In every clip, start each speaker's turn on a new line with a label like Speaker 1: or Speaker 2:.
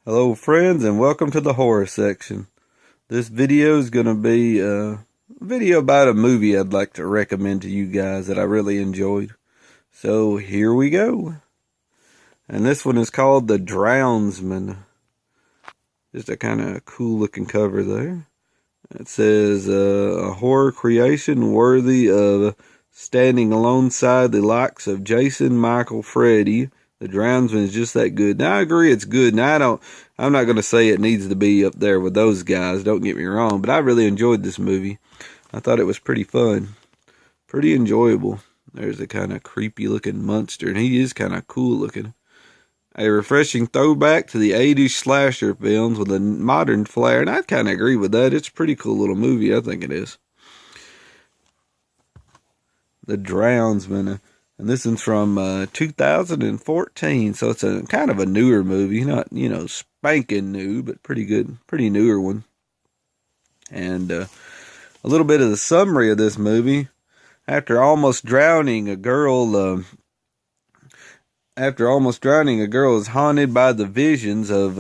Speaker 1: Hello friends and welcome to the horror section. This video is going to be a video about a movie I'd like to recommend to you guys that I really enjoyed. So here we go. And this one is called The Drownsman. Just a kind of cool looking cover there. It says a horror creation worthy of standing alongside the likes of Jason, Michael, Freddy. The Drownsman is just that good. Now I agree it's good. Now I'm not going to say it needs to be up there with those guys. Don't get me wrong, but I really enjoyed this movie. I thought it was pretty fun, pretty enjoyable. There's a kind of creepy looking monster, and he is kind of cool looking. A refreshing throwback to the 80s slasher films with a modern flair, and I kind of agree with that. It's a pretty cool little movie, I think it is. The Drownsman. And this one's from 2014, so it's a kind of a newer movie. Not, spanking new, but pretty good, pretty newer one. And a little bit of the summary of this movie. After almost drowning, a girl is haunted by the visions of,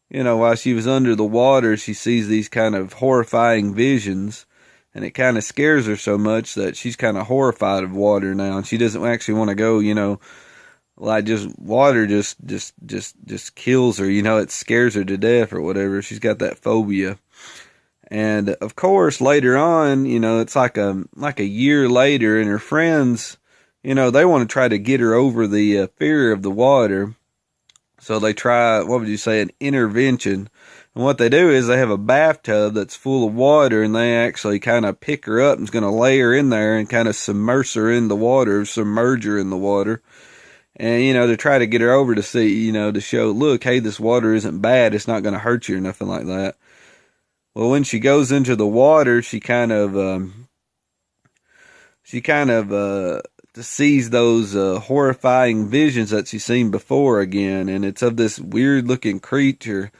Speaker 1: while she was under the water, she sees these kind of horrifying visions. And it kind of scares her so much that she's kind of horrified of water now. And she doesn't actually want to go, like just water just kills her. It scares her to death or whatever. She's got that phobia. And of course, later on, it's like a year later and her friends, they want to try to get her over the fear of the water. So they try, what would you say, an intervention. And what they do is they have a bathtub that's full of water, and they actually kind of pick her up and is going to lay her in there and kind of submerge her in the water, submerge her in the water. And, to try to get her over to see, to show, look, hey, this water isn't bad. It's not going to hurt you or nothing like that. Well, when she goes into the water, she kind of sees those horrifying visions that she's seen before again. And it's of this weird looking creature.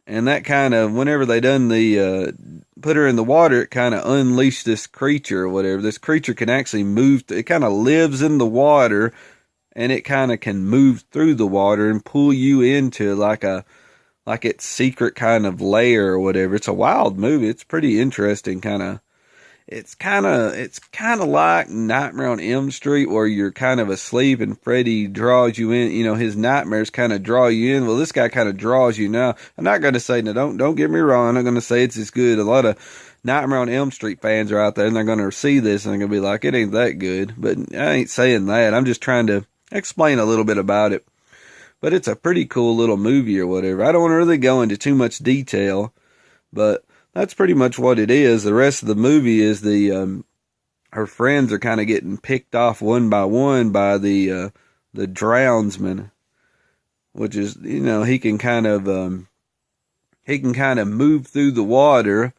Speaker 1: And that kind of, whenever they done put her in the water, it kind of unleashed this creature or whatever. This creature can actually move, it kind of lives in the water, and it kind of can move through the water and pull you into like its secret kind of lair or whatever. It's a wild movie. It's pretty interesting It's kind of like Nightmare on Elm Street, where you're kind of asleep and Freddy draws you in. His nightmares kind of draw you in. Well, this guy kind of draws you now. I'm not going to say, no, don't get me wrong. I'm not going to say it's as good. A lot of Nightmare on Elm Street fans are out there, and they're going to see this and they're going to be like, it ain't that good. But I ain't saying that. I'm just trying to explain a little bit about it. But it's a pretty cool little movie or whatever. I don't want to really go into too much detail, but that's pretty much what it is. The rest of the movie is her friends are kind of getting picked off one by one by the Drownsman, which is, he can kind of move through the water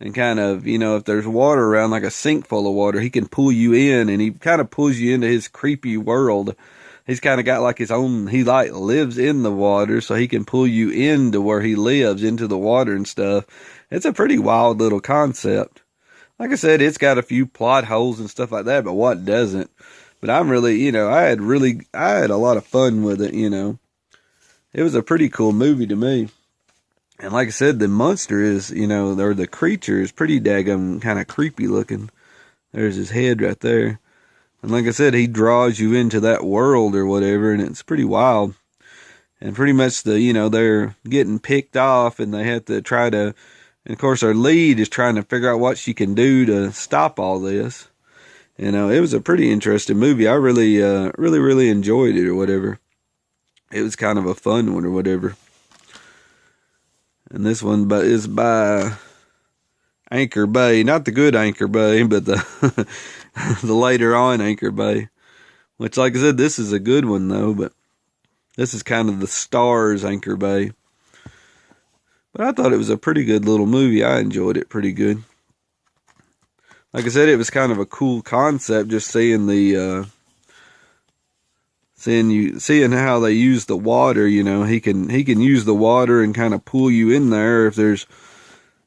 Speaker 1: and kind of, if there's water around, like a sink full of water, he can pull you in, and he kind of pulls you into his creepy world. He's kind of got like his own, he like lives in the water, so he can pull you into where he lives, into the water and stuff. It's a pretty wild little concept. Like I said, it's got a few plot holes and stuff like that, but what doesn't? But I'm really, I had a lot of fun with it, It was a pretty cool movie to me. And like I said, the monster is, or the creature is pretty daggum kind of creepy looking. There's his head right there. And like I said, he draws you into that world or whatever, and it's pretty wild. And pretty much they're getting picked off, and they have to try to, and of course our lead is trying to figure out what she can do to stop all this. It was a pretty interesting movie. I really enjoyed it or whatever. It was kind of a fun one or whatever. And this one is by Anchor Bay, not the good Anchor Bay, but the the later on Anchor Bay, which, like I said, this is a good one though, but this is kind of the Stars Anchor Bay. But I thought it was a pretty good little movie. I enjoyed it pretty good. Like I said, it was kind of a cool concept, just seeing seeing how they use the water. He can use the water and kind of pull you in there. If there's,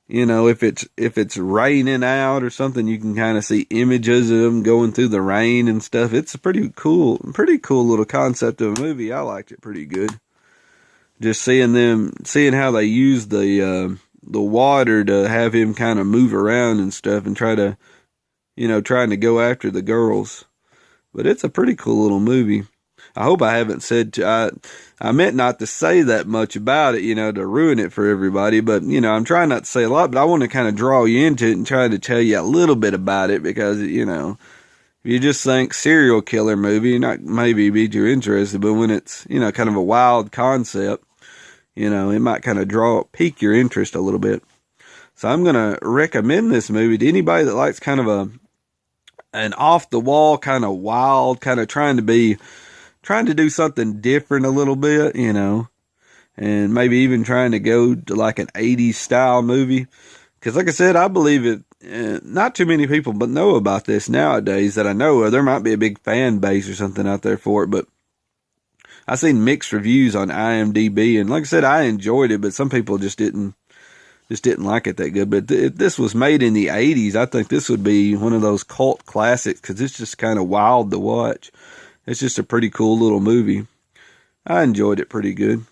Speaker 1: if it's raining out or something, you can kind of see images of them going through the rain and stuff. It's a pretty cool little concept of a movie. I liked it pretty good. Just seeing how they use the water to have him kind of move around and stuff and trying to go after the girls. But it's a pretty cool little movie. I hope I haven't I meant not to say that much about it, to ruin it for everybody, but, I'm trying not to say a lot, but I want to kind of draw you into it and try to tell you a little bit about it because, if you just think serial killer movie, you're not maybe be too interested, but when it's, kind of a wild concept, it might kind of pique your interest a little bit. So I'm going to recommend this movie to anybody that likes kind of an off the wall, kind of wild, kind of trying to do something different a little bit, and maybe even trying to go to like an 80s style movie. Because like I said, I believe it, not too many people but know about this nowadays that I know of. There might be a big fan base or something out there for it, but I've seen mixed reviews on IMDb, and like I said, I enjoyed it, but some people just didn't like it that good. But if this was made in the 80s, I think this would be one of those cult classics because it's just kind of wild to watch. It's just a pretty cool little movie. I enjoyed it pretty good.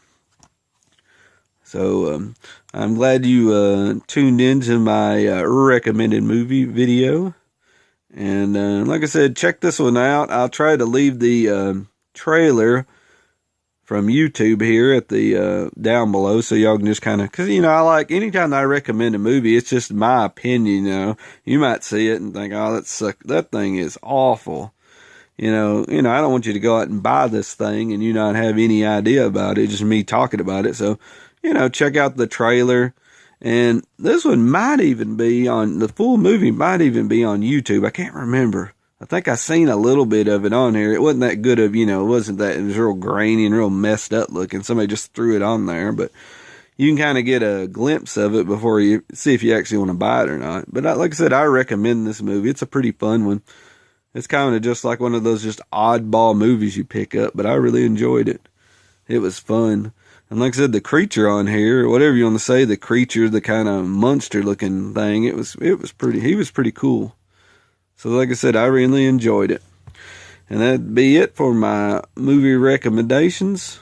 Speaker 1: So I'm glad you tuned into my recommended movie video. And like I said, check this one out. I'll try to leave the trailer from YouTube here at the down below, so y'all can just kind of, because I like anytime I recommend a movie, it's just my opinion. You might see it and think, oh, that thing is awful. I don't want you to go out and buy this thing and you not have any idea about it, just me talking about it. So, check out the trailer. And this one might even be the full movie might even be on YouTube. I can't remember. I think I seen a little bit of it on here. It wasn't that good of, it was real grainy and real messed up looking. Somebody just threw it on there, but you can kind of get a glimpse of it before you see if you actually want to buy it or not. But like I said, I recommend this movie. It's a pretty fun one. It's kind of just like one of those just oddball movies you pick up, but I really enjoyed it. It was fun. And like I said, the creature on here, whatever you want to say, the creature, the kind of monster looking thing, he was pretty cool. So like I said, I really enjoyed it. And that'd be it for my movie recommendations.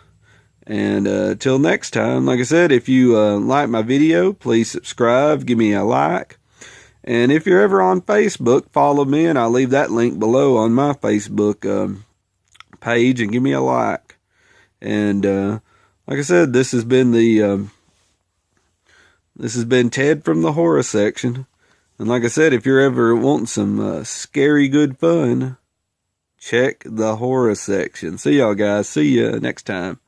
Speaker 1: And till next time, like I said, if you like my video, please subscribe, give me a like. And if you're ever on Facebook, follow me, and I'll leave that link below on my Facebook page, and give me a like. And like I said, this has been Ted from the horror section. And like I said, if you're ever wanting some scary good fun, check the horror section. See y'all guys. See ya next time.